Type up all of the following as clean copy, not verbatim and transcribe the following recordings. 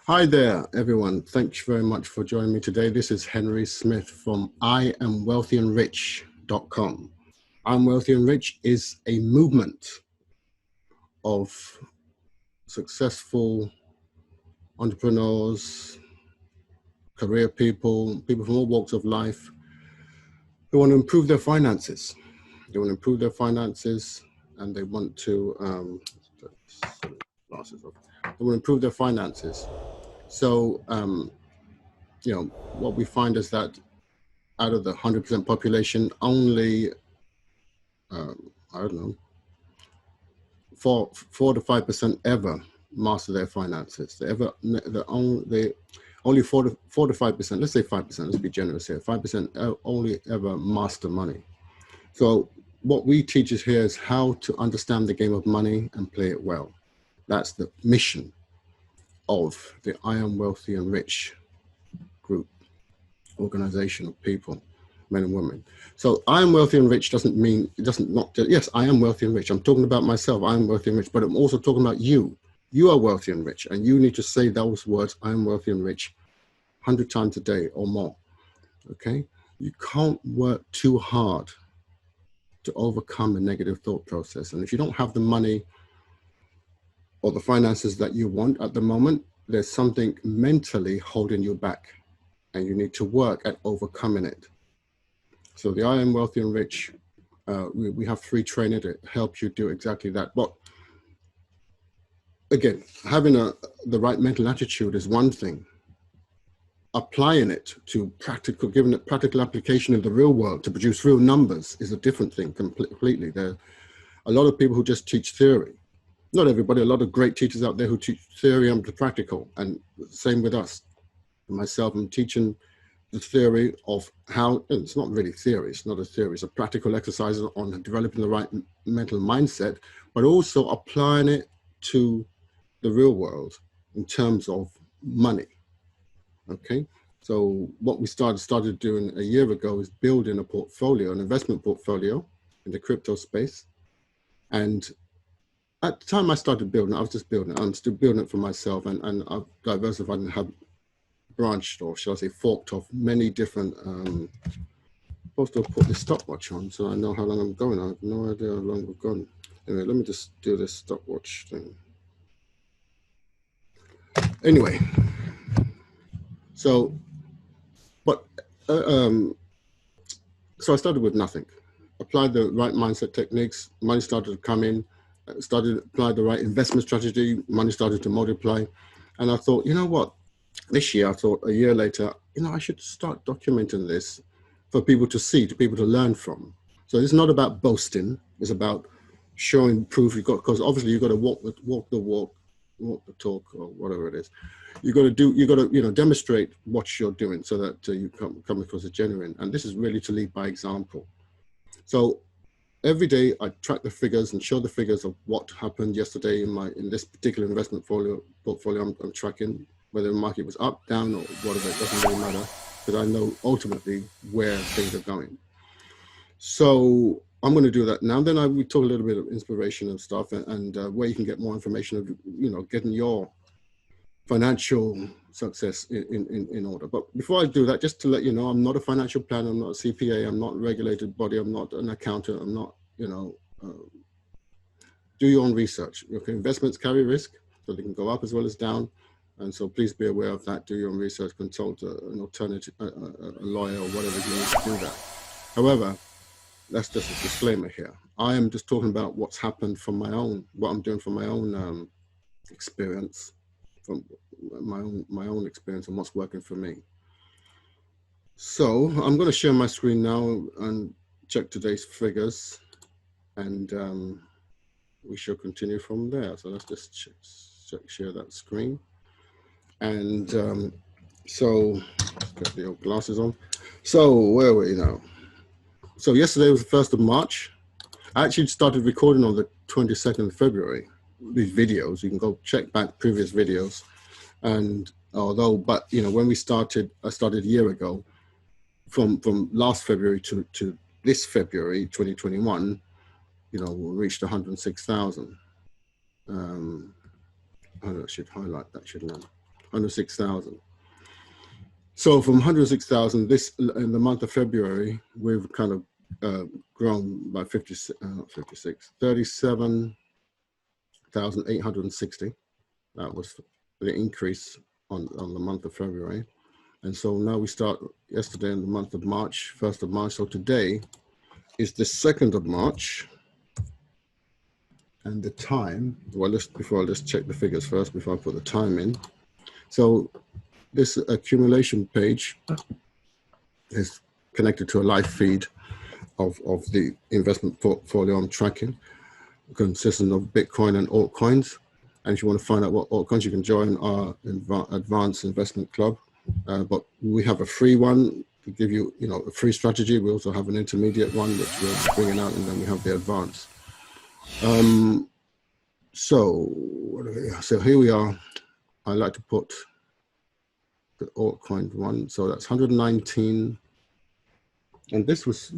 Hi there, everyone. Thanks very much for joining me today. This is Henry Smith from IamWealthyandRich.com. I'm Wealthy and Rich is a movement of successful entrepreneurs, career people, people from all walks of life who want to improve their finances. They want to improve their finances and they want to, they want to improve their finances. So, what we find is that out of the 100% population, only, I don't know, 4 to 5% ever master their finances. They only 4 to 5%, let's say 5%, let's be generous here, 5% only ever master money. So what we teach is here is how to understand the game of money and play it well. That's the mission of the I Am Wealthy and Rich group, organization of people, men and women. So I am wealthy and rich doesn't mean, yes, I am wealthy and rich. I'm talking about myself, I am wealthy and rich, but I'm also talking about you. You are wealthy and rich, and you need to say those words, I am wealthy and rich, 100 times a day or more, okay? You can't work too hard to overcome a negative thought process. And if you don't have the money or the finances that you want at the moment, there's something mentally holding you back, and you need to work at overcoming it. So the I Am Wealthy and Rich, we have free training to help you do exactly that. But again, having the right mental attitude is one thing. Applying it to giving it practical application in the real world to produce real numbers is a different thing completely. There are a lot of people who just teach theory. Not everybody, a lot of great teachers out there who teach theory and practical, and same with us. Myself, I'm teaching the theory of how, it's not really theory, it's not a theory, it's a practical exercise on developing the right mental mindset, but also applying it to the real world in terms of money, okay? So what we started doing a year ago is building a portfolio, an investment portfolio in the crypto space. And at the time I started building it, I was just building it. I'm still building it for myself, and I've diversified and have branched, or shall I say forked off many different, supposed to put this stopwatch on so I know how long I'm going. I have no idea how long we've gone. Anyway, let me just do this stopwatch thing. Anyway, so, but, so I started with nothing, applied the right mindset techniques, money started to come in, applied the right investment strategy, money started to multiply. And I thought, you know what? This year, I thought a year later, I should start documenting this for people to see, to people to learn from. So it's not about boasting, it's about showing proof you've got, because obviously you've got to walk the talk, or whatever it is. You got to demonstrate what you're doing so that you come across as genuine. And this is really to lead by example. So every day I track the figures and show the figures of what happened yesterday in this particular investment portfolio I'm tracking, whether the market was up, down, or whatever. It doesn't really matter, because I know ultimately where things are going. So I'm going to do that now. Then we talk a little bit of inspiration and stuff, and where you can get more information of, getting your financial success in order. But before I do that, just to let you know, I'm not a financial planner, I'm not a CPA, I'm not a regulated body, I'm not an accountant, I'm not, do your own research. Okay, investments carry risk, so they can go up as well as down. And so please be aware of that. Do your own research, consult an alternative, a lawyer or whatever you need to do that. However, that's just a disclaimer here. I am just talking about what's happened from what I'm doing from my own experience, from my own experience and what's working for me. So I'm going to share my screen now and check today's figures, and we shall continue from there. So let's just share that screen. And so get the old glasses on. So where are we now? So yesterday was the 1st of March. I actually started recording on the 22nd of February, these videos. You can go check back previous videos. And when I started a year ago, from last February to this February, 2021, we reached 106,000. I should highlight that, shouldn't I? 106,000. So from 106,000, this in the month of February, we've kind of grown by 37,860. That was the increase on the month of February. And so now we start yesterday in the month of March, 1st of March. So today is the 2nd of March. And the time, well, let's check the figures first before I put the time in. So this accumulation page is connected to a live feed of the investment portfolio I'm tracking, consisting of Bitcoin and altcoins. And if you want to find out what altcoins, you can join our advanced investment club. But we have a free one to give you, a free strategy. We also have an intermediate one, which we're bringing out, and then we have the advanced. So here we are. I like to put the altcoin one. So that's 119. And this was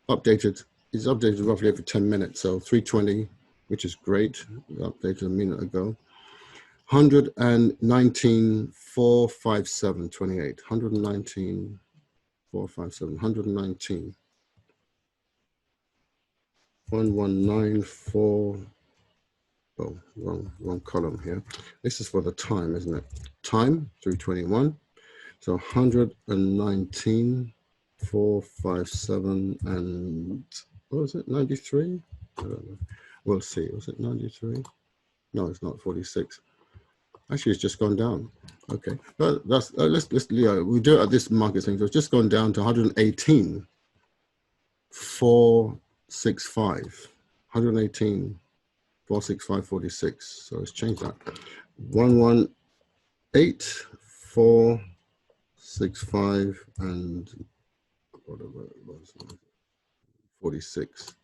updated. It's updated roughly every 10 minutes. So 320, which is great. We updated a minute ago. 119,457.28. 119,457. 119. 1194. Oh, wrong column here. This is for the time, isn't it? Time 321. So 119,457 and what was it? 93? I don't know. We'll see. Was it 93? No, it's not 46. Actually, it's just gone down. Okay, but that's let's we do it at this market thing. So it's just gone down to 118,465. 118,465.46. So let's change that. 118,465 and whatever it was. 46.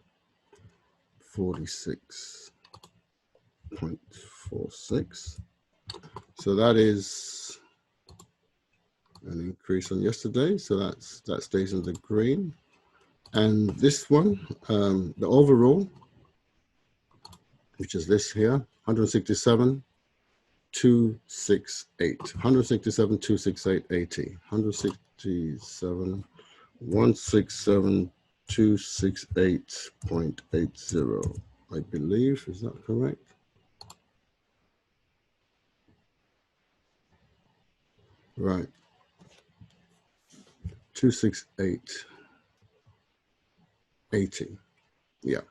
46.46. So that is an increase on yesterday. So that stays in the green. And this one, the overall, which is this here, 167,268. 167,268.80. 167,268.80. I believe, is that correct? Right. 268.80. Yeah.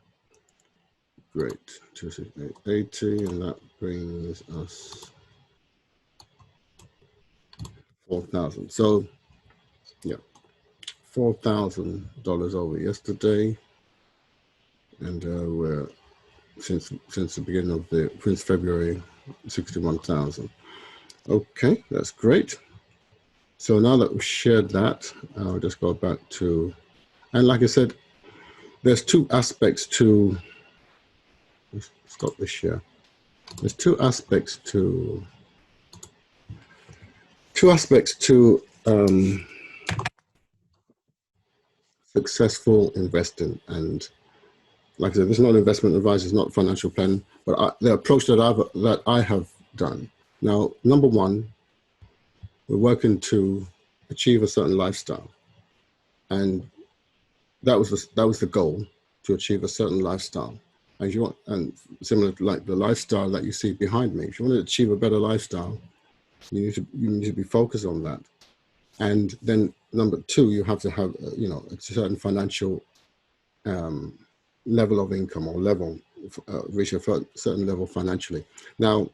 Great. 268.80, and that brings us 4,000. So, yeah, $4,000 over yesterday, and we're since the beginning of since February, 61,000. Okay, that's great. So now that we've shared that, I'll just go back to, and like I said, there's two aspects to, let's stop this share. There's two aspects to successful investing. And like I said, this is not investment advice, it's not financial planning, but the approach that I have done. Now, number one, we're working to achieve a certain lifestyle, and that was the goal, to achieve a certain lifestyle. And you want, and similar to like the lifestyle that you see behind me, if you want to achieve a better lifestyle, you need to be focused on that. And then number two, you have to have a certain financial level of income, or reach a certain level financially. Now,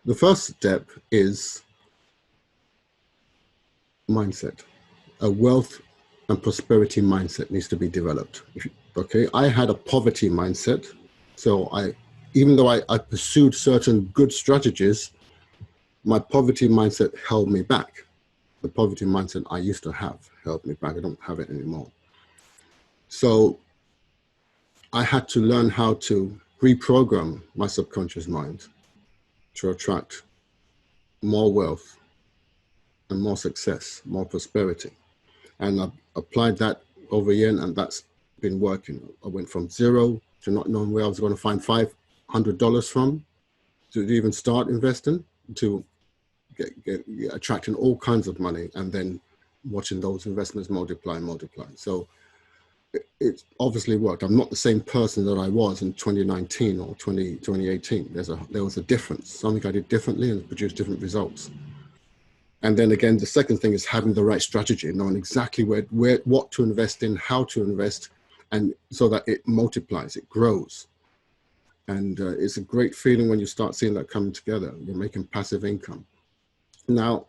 the first step is mindset. A wealth and prosperity mindset needs to be developed. Okay, I had a poverty mindset, so even though I pursued certain good strategies, my poverty mindset held me back. The poverty mindset I used to have held me back. I don't have it anymore. So I had to learn how to reprogram my subconscious mind to attract more wealth and more success, more prosperity. And I applied that over a year, and that's been working. I went from zero to not knowing where I was going to find $500 from to even start investing. to get attracting all kinds of money and then watching those investments multiply and multiply. So it obviously worked. I'm not the same person that I was in 2019 or 2018. There was a difference. Something I did differently and produced different results. And then again, the second thing is having the right strategy, knowing exactly what to invest in, how to invest, and so that it multiplies, it grows. And it's a great feeling when you start seeing that coming together. You're making passive income. Now,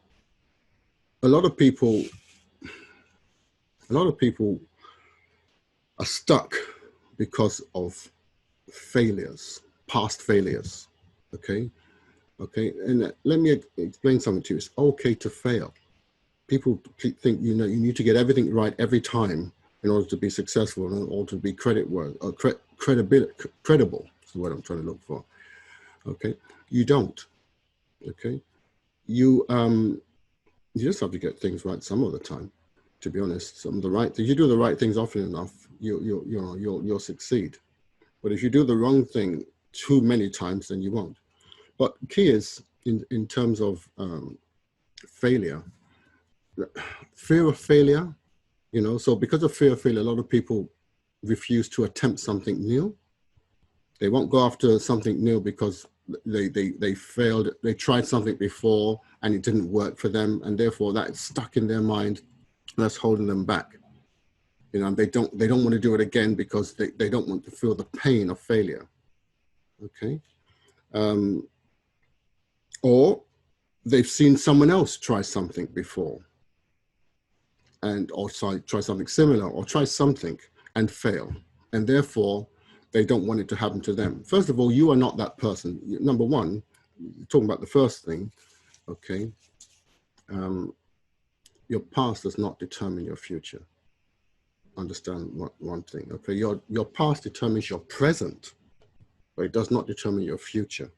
a lot of people are stuck because of failures, past failures. Okay. And let me explain something to you. It's okay to fail. People think, you need to get everything right every time in order to be successful, in order to be credible. Is what I'm trying to look for. Okay. You don't. Okay. You just have to get things right some of the time. To be honest, if you do the right things often enough, you'll succeed. But if you do the wrong thing too many times, then you won't. But key is in terms of failure, fear of failure. So because of fear of failure, a lot of people refuse to attempt something new. They won't go after something new because they failed. They tried something before and it didn't work for them, and therefore that's stuck in their mind. That's holding them back. They don't want to do it again because they don't want to feel the pain of failure. Okay. Or they've seen someone else try something before or try something similar or try something and fail. And therefore they don't want it to happen to them. First of all, you are not that person. Number one, talking about the first thing, okay. Your past does not determine your future. Understand one thing, okay? Your past determines your present, but it does not determine your future.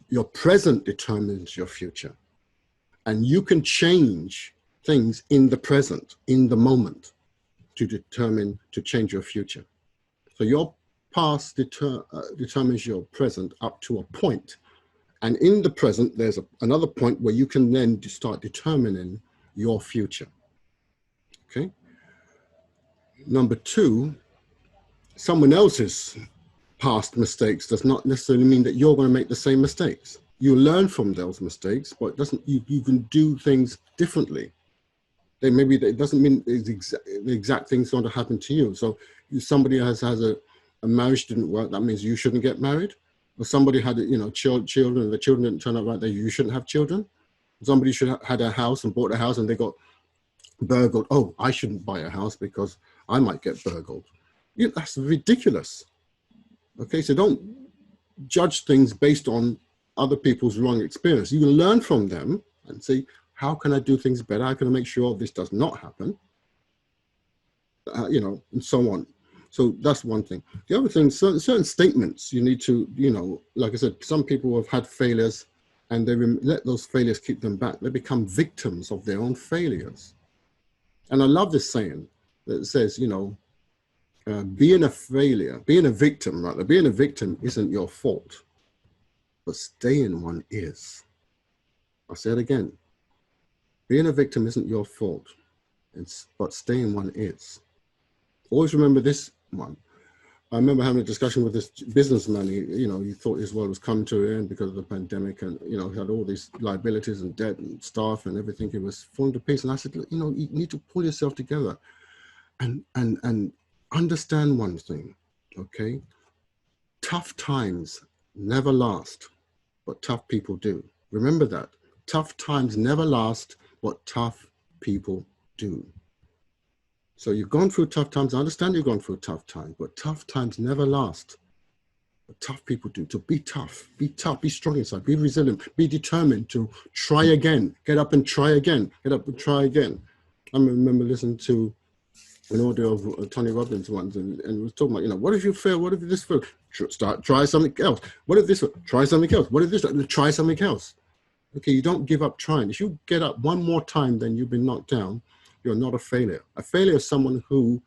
Your present determines your future. And you can change things in the present, in the moment, to change your future. So your past determines your present up to a point. And in the present, there's another point where you can then start determining your future. Okay. Number two, someone else's past mistakes does not necessarily mean that you're going to make the same mistakes. You learn from those mistakes, but it doesn't. You can do things differently. It doesn't mean the exact thing's going to happen to you. So if somebody has a marriage didn't work, that means you shouldn't get married. Or somebody had children, and the children didn't turn out right, that you shouldn't have children. Somebody had a house and bought a house and they got burgled. Oh, I shouldn't buy a house because I might get burgled. That's ridiculous. Okay, so don't judge things based on other people's wrong experience. You can learn from them and say, how can I do things better? How can I make sure this does not happen? And so on. So that's one thing. The other thing, certain statements you need to, like I said, some people have had failures and they let those failures keep them back. They become victims of their own failures. And I love this saying that says, being a victim isn't your fault, but staying one is. I'll say it again. Being a victim isn't your fault, but staying one is. Always remember this one. I remember having a discussion with this businessman. He thought his world was coming to an end because of the pandemic, and he had all these liabilities and debt and staff and everything. He was falling to pieces. And I said, look, you need to pull yourself together and understand one thing, okay? Tough times never last, but tough people do. Remember that. Tough times never last, but tough people do. So you've gone through tough times. I understand you've gone through tough times, but tough times never last. But tough people do. So be tough, be strong inside, be resilient, be determined to try again. Get up and try again. Get up and try again. I remember listening to an audio of Tony Robbins once, and was talking about, what if you fail? What if this fail? Try something else. What if this? Try something else. What if this? Try something else. Okay, you don't give up trying. If you get up one more time, then you've been knocked down. You're not a failure. A failure is someone who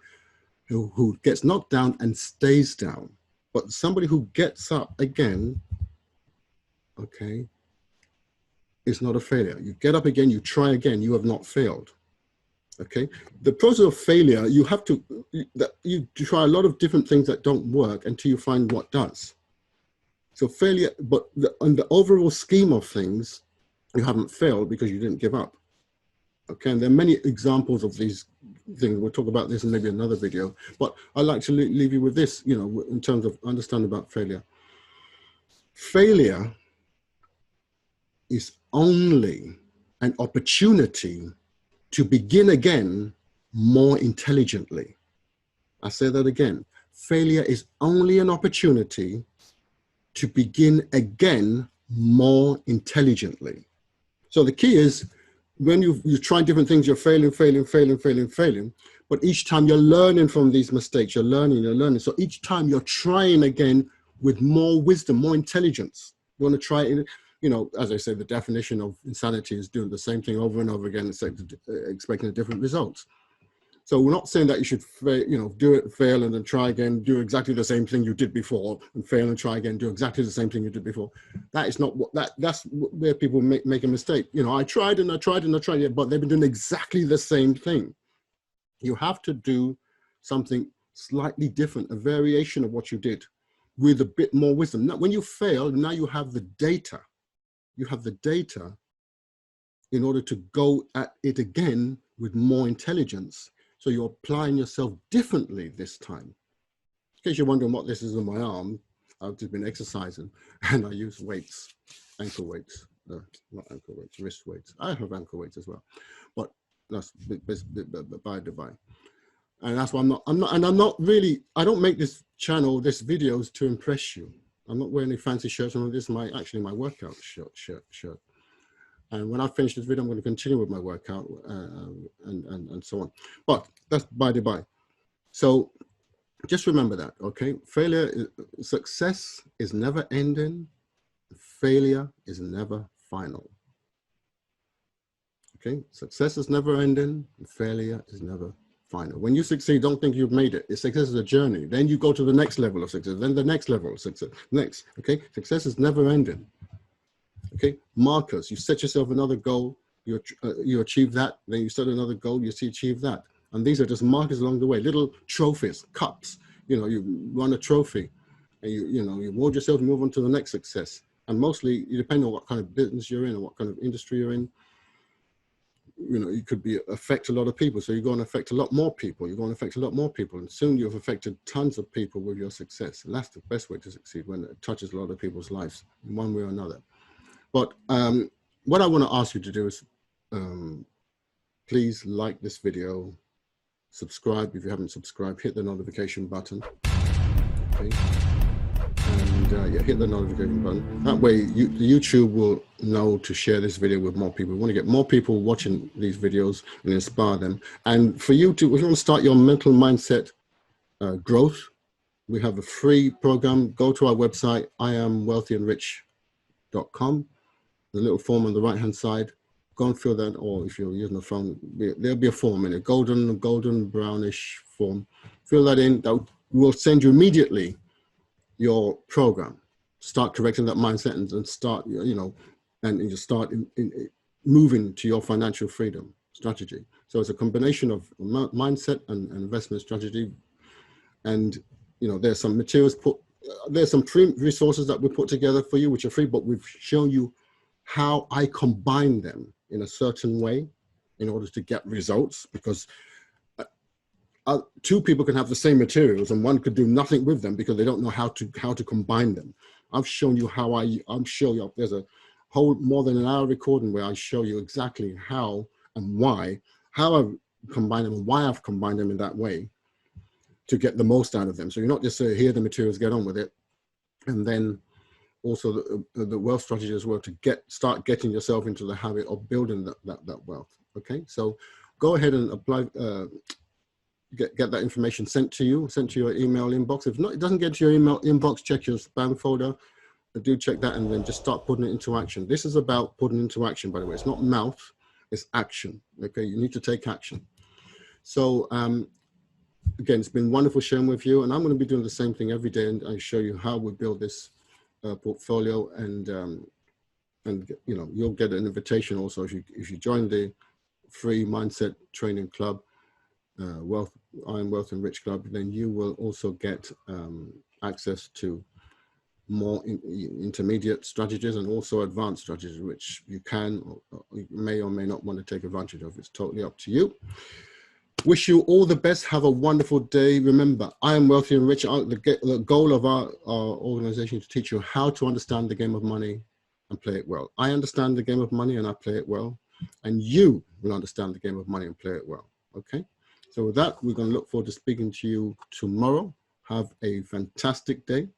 gets knocked down and stays down. But somebody who gets up again, okay, is not a failure. You get up again, you try again, you have not failed. Okay, the process of failure, you have to, you try a lot of different things that don't work until you find what does. So failure, but on the overall scheme of things, you haven't failed because you didn't give up. Okay, and there are many examples of these things. We'll talk about this in maybe another video, but I'd like to leave you with this, you know, in terms of understanding about failure. Failure is only an opportunity to begin again more intelligently. I say that again. Failure is only an opportunity to begin again more intelligently. So the key is, when you try different things, you're failing, but each time you're learning from these mistakes, you're learning. So each time you're trying again with more wisdom, more intelligence. You want to try it, you know, as I say, the definition of insanity is doing the same thing over and over again, expecting different results. So we're not saying that you should, you know, do it, fail, and then try again, do exactly the same thing you did before, and fail and try again, do exactly the same thing you did before. That is not what, that's where people make a mistake. You know, I tried, but they've been doing exactly the same thing. You have to do something slightly different, a variation of what you did with a bit more wisdom. Now, when you fail, now you have the data. You have the data in order to go at it again with more intelligence. So you're applying yourself differently this time. In case you're wondering what this is on my arm, I've just been exercising and I use weights, ankle weights, not ankle weights, wrist weights. I have ankle weights as well, but that's by the by. And that's why I'm not really, I don't make this channel, this videos to impress you. I'm not wearing any fancy shirts. This is actually my workout shirt. And when I finish this video, I'm going to continue with my workout and so on. But that's by the by. So just remember that, okay? Success is never ending. Failure is never final. Okay? Success is never ending. Failure is never final. When you succeed, don't think you've made it. Success is a journey. Then you go to the next level of success. Then the next level of success. Next, okay? Success is never ending. Okay, markers, you set yourself another goal, you achieve that, then you set another goal, you achieve that. And these are just markers along the way, little trophies, cups. You know, you won a trophy and you reward yourself and move on to the next success. And mostly, depending on what kind of business you're in or what kind of industry you're in, you know, you could affect a lot of people. So you're going to affect a lot more people. And soon you've affected tons of people with your success. And that's the best way to succeed, when it touches a lot of people's lives in one way or another. But what I want to ask you to do is, please like this video, subscribe if you haven't subscribed, hit the notification button, okay? And yeah, hit the notification button. That way YouTube will know to share this video with more people. We want to get more people watching these videos and inspire them. And for you to, if you want to start your mental mindset growth, we have a free program. Go to our website, IamWealthyandRich.com. The little form on the right hand side, go and fill that, or if you're using a phone, there'll be a form in a golden brownish form. Fill that in. That will send you immediately your program. Start correcting that mindset and start, you know, and you start moving to your financial freedom strategy. So it's a combination of mindset and investment strategy. And you know, there's some materials there's some free resources that we put together for you, which are free, but we've shown you how I combine them in a certain way in order to get results, because two people can have the same materials and one could do nothing with them because they don't know how to combine them. I've shown you how I'm showing you, there's a whole more than an hour recording where I show you exactly how and why, how I've combined them and why I've combined them in that way to get the most out of them. So you're not just here the materials, get on with it. And then also the wealth strategy as well, to start getting yourself into the habit of building that wealth. Okay, so go ahead and apply, get that information sent to your email inbox. If not, it doesn't get to your email inbox, check your spam folder. Do check that and then just start putting it into action. This is about putting into action, by the way. It's not mouth, it's action. Okay, you need to take action. So again, it's been wonderful sharing with you, and I'm going to be doing the same thing every day, and I show you how we build this portfolio and Mm-hmm. And you'll get an invitation also if you join the free mindset training club, wealth I Am Wealth and Rich Club. Then you will also get access to more intermediate strategies and also advanced strategies, which you can or you may or may not want to take advantage of. It's totally up to you. Wish you all the best. Have a wonderful day. Remember, I am Wealthy and Rich. The goal of our organization is to teach you how to understand the game of money and play it well. I understand the game of money and I play it well. And you will understand the game of money and play it well. Okay? So with that, we're going to look forward to speaking to you tomorrow. Have a fantastic day.